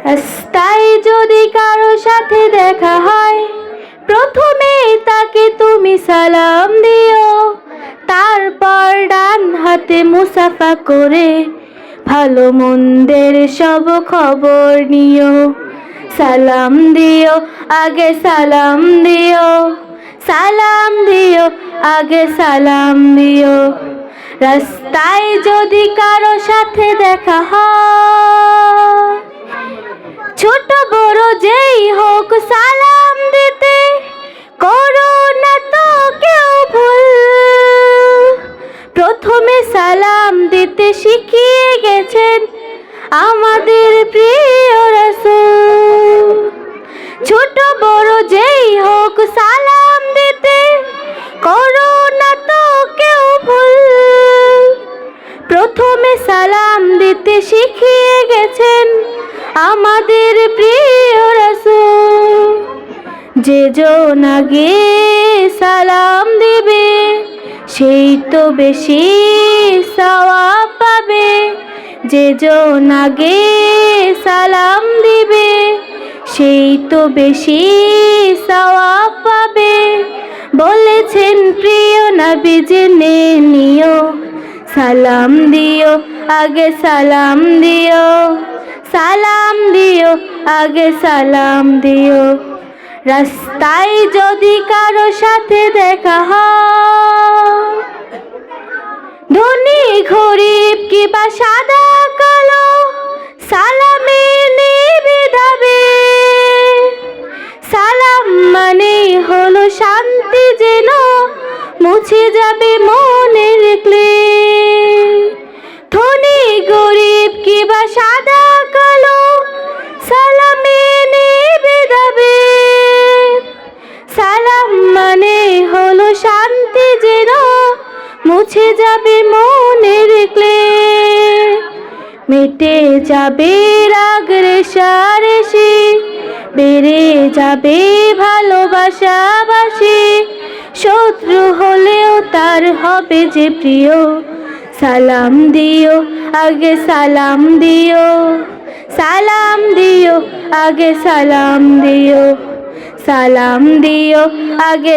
রাস্তায় যদি কারো সাথে দেখা হয়, প্রথমে তাকে তুমি সালাম দিও, তারপর ডান হাতে মুসাফা করে ভালো মন্দের সব খবর নিও। সালাম দিও, আগে সালাম দিও, সালাম দিও, আগে সালাম দিও। রাস্তায় যদি কারো সাথে দেখা হয়, ছোট বড় যেই হোক সালাম দিতে করো না তো কেউ ভুল। প্রথমে সালাম দিতে শিখিয়ে গেছেন আমাদের প্রিয় রাসূল। ছোট বড় যেই হোক সালাম দিতে করো না তো কেউ ভুল। প্রথমে সালাম দিতে শিখিয়ে গেছেন আমাদের প্রিয় রাসূল। যে জন আগে সালাম দিবে সেই তো বেশি সওয়াব পাবে। যে জন আগে সালাম দিবে সেই তো বেশি সওয়াব পাবে। বলেছেন প্রিয় নবী জেনে নিও, সালাম দিও, আগে সালাম দিও, সালাম দিও, আগে সালাম দিও। রাস্তায় যদি কারো সাথে দেখা হয়, ধনী গরিব কিবা সাদা কালো, সালামে নিবিধাবে। সালাম মানে হলো শান্তি, যেন মুছে যাবে মনের ক্লেশ। ধনী গরিব কিবা সাদা কালো, সালামে নিবিধাবে। সালাম মানে হলো শান্তি, যেন মুছে যাবে মনের ক্লেশ। মিটে যাবে রাগ রেষারেষি, বেড়ে যাবে ভালোবাসাবাসি। শত্রু হলেও তার হবে যে প্রিয়, সালাম দিও, আগে সালাম দিও, সালাম দিও, আগে সালাম দিও, সালাম দিও, আগে